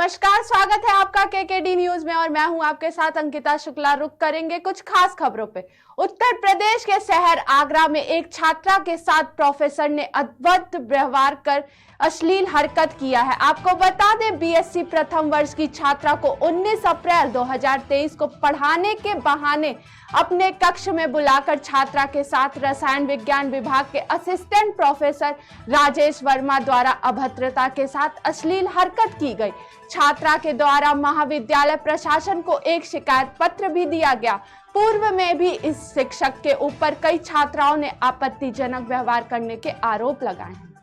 नमस्कार, स्वागत है आपका केकेडी न्यूज में और मैं हूं आपके साथ अंकिता शुक्ला। रुक करेंगे कुछ खास खबरों पे। उत्तर प्रदेश के शहर आगरा में एक छात्रा के साथ प्रोफेसर ने अभद्र व्यवहार कर अश्लील हरकत किया है। आपको बता दें, बीएससी प्रथम वर्ष की छात्रा को 19 अप्रैल 2023 को पढ़ाने के बहाने अपने कक्ष में बुलाकर छात्रा के साथ रसायन विज्ञान विभाग के असिस्टेंट प्रोफेसर राजेश वर्मा द्वारा अभद्रता के साथ अश्लील हरकत की गई। छात्रा के द्वारा महाविद्यालय प्रशासन को एक शिकायत पत्र भी दिया गया। पूर्व में भी इस शिक्षक के ऊपर कई छात्राओं ने आपत्तिजनक व्यवहार करने के आरोप लगाए हैं।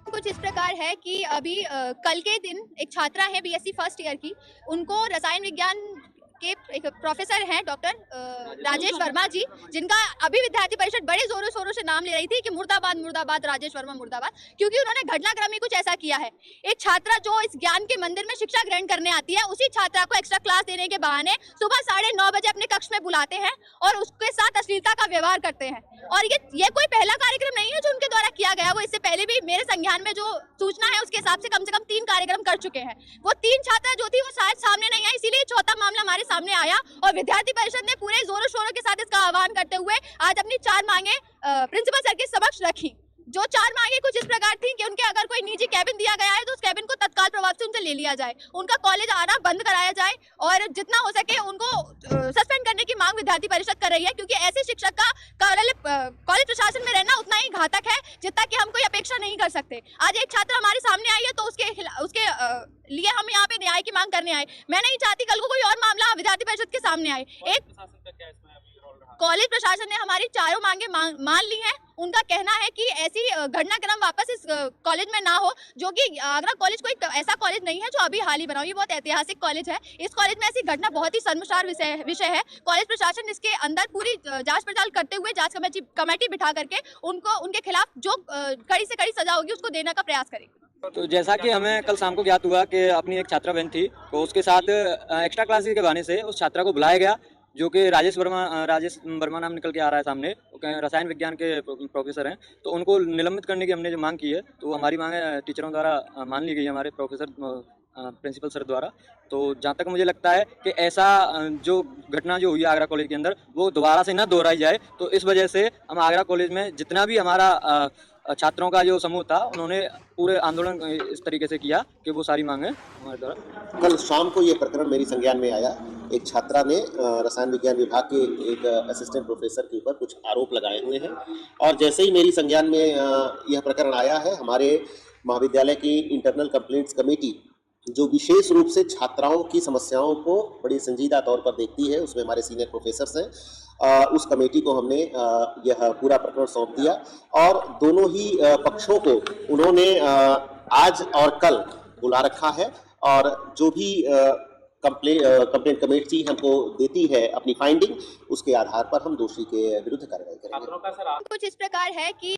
कुछ इस प्रकार है कि अभी कल के दिन एक छात्रा है बीएससी फर्स्ट ईयर की, उनको रसायन विज्ञान के एक प्रोफेसर हैं डॉक्टर राजेश वर्मा जी, जिनका अभी विद्यार्थी परिषद बड़े जोरों शोरों से नाम ले रही थी कि मुर्दाबाद मुर्दाबाद राजेश वर्मा मुर्दाबाद, क्योंकि उन्होंने घटनाक्रम में कुछ ऐसा किया है। एक छात्रा जो इस ज्ञान के मंदिर में शिक्षा ग्रहण करने आती है, उसी छात्रा को एक्स्ट्रा क्लास देने के बहाने सुबह 9:30 बजे अपने कक्ष में बुलाते हैं और उसके साथ अश्लीलता का व्यवहार करते हैं। और ये कोई पहला कार्यक्रम नहीं है जो उनके द्वारा किया गया। वो इससे पहले भी मेरे संज्ञान में जो सूचना है उसके हिसाब से कम 3 कार्यक्रम कर चुके हैं। वो 3 छात्रा जो थी वो शायद सामने नहीं आई, इसीलिए चौथा मामला हमारे सामने आया और विद्यार्थी परिषद ने पूरे जोरों शोरों के साथ इसका आह्वान करते हुए आज अपनी 4 मांगे प्रिंसिपल सर के समक्ष रखी। जो 4 मांगे कुछ इस प्रकार थी कि उनके अगर कोई निजी कैबिन दिया गया है तो उस कैबिन को तत्काल प्रभाव से उनसे ले लिया जाए, उनका कॉलेज आना बंद कराया जाए और जितना हो सके उनको सस्पेंड करने की मांग विद्यार्थी परिषद कर रही है, क्योंकि ऐसे शिक्षक का कॉलेज प्रशासन में रहना उतना ही घातक है जितना कि हम कोई अपेक्षा नहीं कर सकते। आज एक छात्र हमारे सामने आई है तो उसके लिए हम यहाँ पे न्याय की मांग करने आए। मैं नहीं चाहती कल को कोई और मामला विद्यार्थी परिषद के सामने आए। एक कॉलेज प्रशासन ने हमारी 4 मांगे मान ली हैं। उनका कहना है कि ऐसी घटनाक्रम वापस इस कॉलेज में ना हो, जो कि आगरा कॉलेज कोई ऐसा कॉलेज नहीं है जो अभी हाल ही बना। ये बहुत ऐतिहासिक कॉलेज है। इस कॉलेज में ऐसी घटना बहुत ही शर्मसार विषय है। कॉलेज प्रशासन इसके अंदर पूरी जांच पड़ताल करते हुए जांच कमेटी बिठा करके उनके खिलाफ जो कड़ी से कड़ी सजा होगी उसको देने का प्रयास करेंगे। तो जैसा कि हमें कल शाम को ज्ञात हुआ कि अपनी एक छात्रा बहन थी, तो उसके साथ एक्स्ट्रा क्लासेस के बहाने से उस छात्रा को बुलाया गया, जो कि राजेश वर्मा नाम निकल के आ रहा है सामने, रसायन विज्ञान के प्रोफेसर हैं। तो उनको निलंबित करने की हमने जो मांग की है, तो हमारी मांग टीचरों द्वारा मान ली गई, हमारे प्रोफेसर प्रिंसिपल सर द्वारा। तो जहाँ तक मुझे लगता है कि ऐसा जो घटना जो हुई आगरा कॉलेज के अंदर वो दोबारा से ना दोहराई जाए, तो इस वजह से हम आगरा कॉलेज में जितना भी हमारा छात्रों का जो समूह था, उन्होंने पूरे आंदोलन इस तरीके से किया कि वो सारी मांगें हमारे द्वारा। कल शाम को ये प्रकरण मेरी संज्ञान में आया। एक छात्रा ने रसायन विज्ञान विभाग के एक असिस्टेंट प्रोफेसर के ऊपर कुछ आरोप लगाए हुए हैं और जैसे ही मेरी संज्ञान में यह प्रकरण आया है, हमारे महाविद्यालय की इंटरनल कंप्लेंट्स कमेटी जो विशेष रूप से छात्राओं की समस्याओं को बड़ी संजीदा तौर पर देखती है, उसमें हमारे सीनियर प्रोफेसर्स हैं, उस कमेटी को हमने यह पूरा प्रकरण सौंप दिया और दोनों ही पक्षों को उन्होंने आज और कल बुला रखा है और जो भी कंप्लेंट कमेटी हमको देती है अपनी फाइंडिंग, उसके आधार पर हम दोषी के विरुद्ध कार्रवाई करेंगे। कुछ इस प्रकार है कि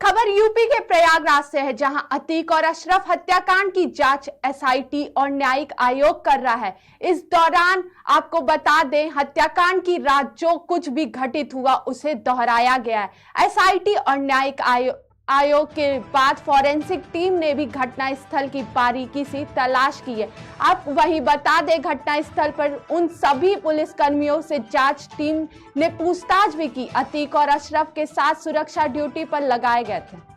खबर यूपी के प्रयागराज से है, जहां अतीक और अशरफ हत्याकांड की जांच एसआईटी और न्यायिक आयोग कर रहा है। इस दौरान आपको बता दें, हत्याकांड की रात जो कुछ भी घटित हुआ उसे दोहराया गया है। एसआईटी और न्यायिक आयोग के बाद फॉरेंसिक टीम ने भी घटनास्थल की बारीकी से तलाश की है। आप वहीं बता दें, घटनास्थल पर उन सभी पुलिस कर्मियों से जांच टीम ने पूछताछ भी की। अतीक और अशरफ के साथ सुरक्षा ड्यूटी पर लगाए गए थे।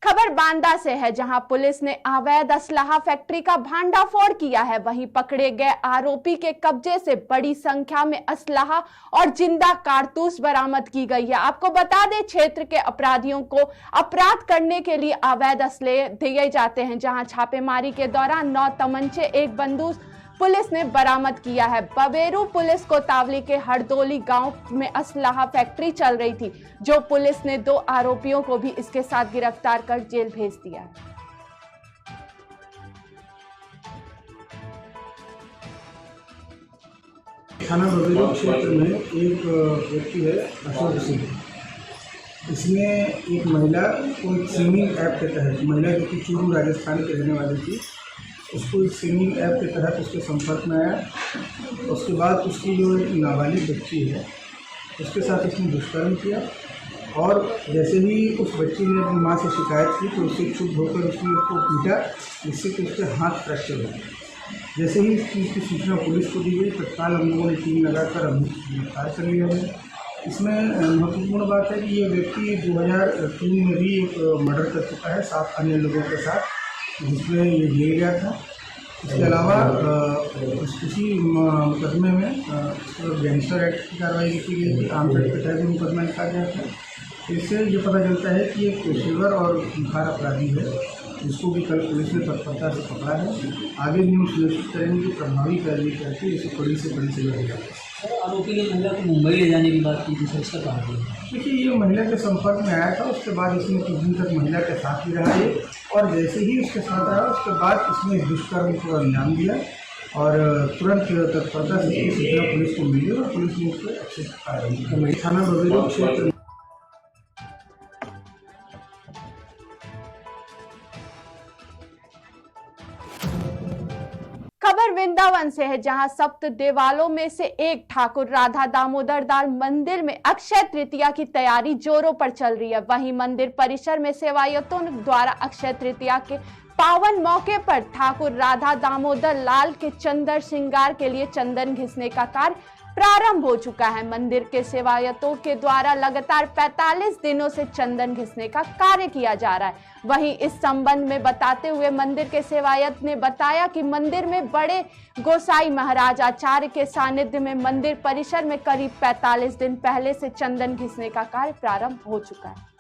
खबर बांदा से है, जहां पुलिस ने अवैध असलहा फैक्ट्री का भांडाफोड़ किया है। वहीं पकड़े गए आरोपी के कब्जे से बड़ी संख्या में असलहा और जिंदा कारतूस बरामद की गई है। आपको बता दें, क्षेत्र के अपराधियों को अपराध करने के लिए अवैध असलहे दिए जाते हैं, जहां छापेमारी के दौरान 9 तमंचे, 1 बंदूक पुलिस ने बरामद किया है। बबेरू पुलिस को तावली के हरदोली गांव में असलहा फैक्ट्री चल रही थी, जो पुलिस ने 2 आरोपियों को भी इसके साथ गिरफ्तार कर जेल भेज दिया है। थाना बबेरू क्षेत्र में एक व्यक्ति है अशोक सिंह, इसमें एक महिला को एक सिंगिंग ऐप के तहत, महिला जो कि चूरू राजस्थान के रहने वाली थी, उसको एक सिंगिंग ऐप के तहत उसके संपर्क में आया। उसके बाद उसकी जो एक नाबालिग बच्ची है उसके साथ उसने दुष्कर्म किया और जैसे ही उस बच्ची ने अपनी माँ से शिकायत की तो उससे क्षुब्ध होकर उसने उसको पीटा, जिससे कि उसके हाथ फ्रैक्चर हो गए। जैसे ही इस चीज़ की सूचना पुलिस को दी गई, तत्काल हम लोगों ने टीम लगाकर गिरफ्तार कर लिया गया। इसमें महत्वपूर्ण बात है कि ये व्यक्ति 2003 में भी एक मर्डर कर चुका है 7 अन्य लोगों के साथ, जिसमें ये जेल गया था। इसके अलावा इसी मुकदमे में गैंगस्टर एक्ट की कार्रवाई की गई थी, आर्म्स एक्ट के तहत भी मुकदमा लिखा गया था। इससे ये पता चलता है कि एक पेशेवर और खूंखार अपराधी है, जिसको भी कल पुलिस ने तत्परता से पकड़ा है। आगे भी हम सुनिश्चित करेंगे कि प्रभावी कार्रवाई करके इसे बड़ी से बड़ी सजा दी जाए। आरोपी ने महिला को मुंबई ले जाने की बात की थी, सर इसका कारण है? देखिए, ये महिला के संपर्क में आया था, उसके बाद इसने कुछ दिन तक महिला के साथ ही रहा है और जैसे ही उसके साथ रहा उसके बाद इसने दुष्कर्म को अंजाम दिया और तुरंत तत्परता से सूचना पुलिस को मिली और पुलिस ने उसको अच्छे से कार्रवाई की। थाना बबेरू क्षेत्र खबर वृंदावन से है, जहां सप्त देवालों में से एक ठाकुर राधा दामोदर दास मंदिर में अक्षय तृतीया की तैयारी जोरों पर चल रही है। वहीं मंदिर परिसर में सेवायतों द्वारा अक्षय तृतीया के पावन मौके पर ठाकुर राधा दामोदर लाल के चंदन श्रृंगार के लिए चंदन घिसने का कार्य प्रारंभ हो चुका है। मंदिर के सेवायतों के द्वारा लगातार 45 दिनों से चंदन घिसने का कार्य किया जा रहा है। वहीं इस संबंध में बताते हुए मंदिर के सेवायत ने बताया कि मंदिर में बड़े गोसाई महाराज आचार्य के सानिध्य में मंदिर परिसर में करीब 45 दिन पहले से चंदन घिसने का कार्य प्रारंभ हो चुका है।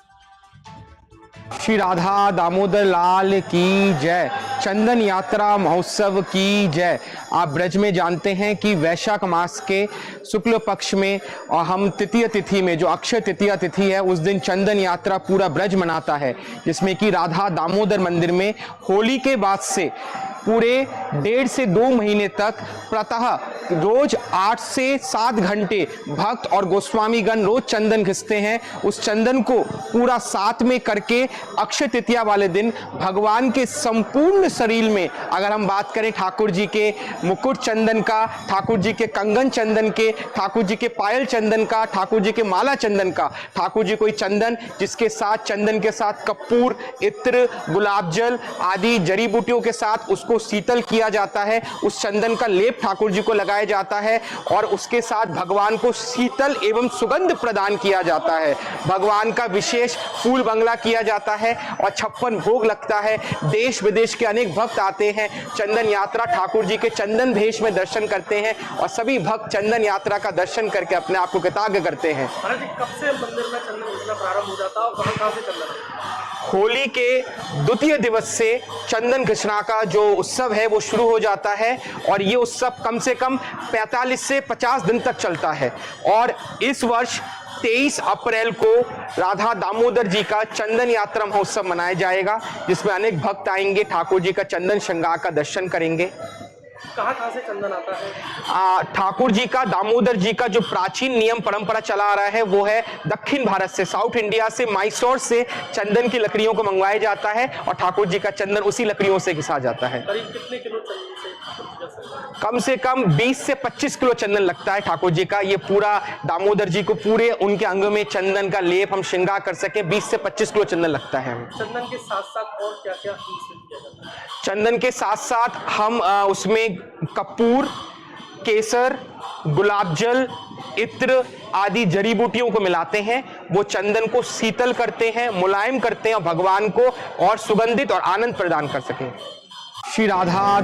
श्री राधा दामोदर लाल की जय। चंदन यात्रा महोत्सव की जय। आप ब्रज में जानते हैं कि वैशाख मास के शुक्ल पक्ष में और हम तृतीय तिथि में, जो अक्षय तृतीया तिथि है, उस दिन चंदन यात्रा पूरा ब्रज मनाता है, जिसमें कि राधा दामोदर मंदिर में होली के बाद से पूरे 1.5 से 2 महीने तक प्रातः रोज 8 से 7 घंटे भक्त और गोस्वामीगण रोज चंदन घिसते हैं। उस चंदन को पूरा साथ में करके अक्षय तृतीया वाले दिन भगवान के संपूर्ण शरीर में, अगर हम बात करें ठाकुर जी के मुकुट चंदन का, ठाकुर जी के कंगन चंदन के, ठाकुर जी के पायल चंदन का, ठाकुर जी के माला चंदन का, ठाकुर जी कोई चंदन जिसके साथ चंदन के साथ कपूर, इत्र, गुलाब जल आदि जड़ी बूटियों के साथ उसको शीतल किया जाता है। उस चंदन का लेप ठाकुर जी को लगाया जाता है और उसके साथ भगवान को शीतल एवं सुगंध प्रदान किया जाता है। भगवान का विशेष फूल बंगला किया जाता है और 56 भोग लगता है। देश विदेश के अनेक भक्त आते हैं, चंदन यात्रा ठाकुर जी के चंदन भेष में दर्शन करते हैं और सभी भक्त चंदन यात्रा का दर्शन करके अपने आप को कृतज्ञ करते हैं। कब से मंदिर में चंदन घिसना प्रारंभ हो जाता है और कहां से चंदन? होली के द्वितीय दिवस से चंदन घिसना का जो उत्सव है वो शुरू हो जाता है और ये उत्सव कम से कम 45 से 50 दिन तक चलता है। और इस वर्ष 23 अप्रैल को राधा दामोदर जी का चंदन यात्रा महोत्सव मनाया जाएगा, जिसमें अनेक भक्त आएंगे, ठाकुर जी का चंदन श्रृंगार का दर्शन करेंगे। कहाँ से चंदन आता है? ठाकुर जी का, दामोदर जी का जो प्राचीन नियम परंपरा चला आ रहा है वो है दक्षिण भारत से, साउथ इंडिया से, मैसूर से चंदन की लकड़ियों को मंगवाया जाता है और ठाकुर जी का चंदन उसी लकड़ियों से घिसा जाता है। करीब कितने किलो चंदन से? कम से कम 20 से 25 किलो चंदन लगता है ठाकुर जी का। ये पूरा दामोदर जी को पूरे उनके अंग में चंदन का लेप हम श्रृंगार कर सके, 20 से 25 किलो चंदन लगता है। चंदन के साथ साथ और क्या क्या किया जाता है? चंदन के साथ साथ हम उसमें कपूर, केसर, गुलाब जल, इत्र आदि जड़ी बूटियों को मिलाते हैं। वो चंदन को शीतल करते हैं, मुलायम करते हैं और भगवान को और सुगंधित और आनंद प्रदान कर सकें। श्री राधा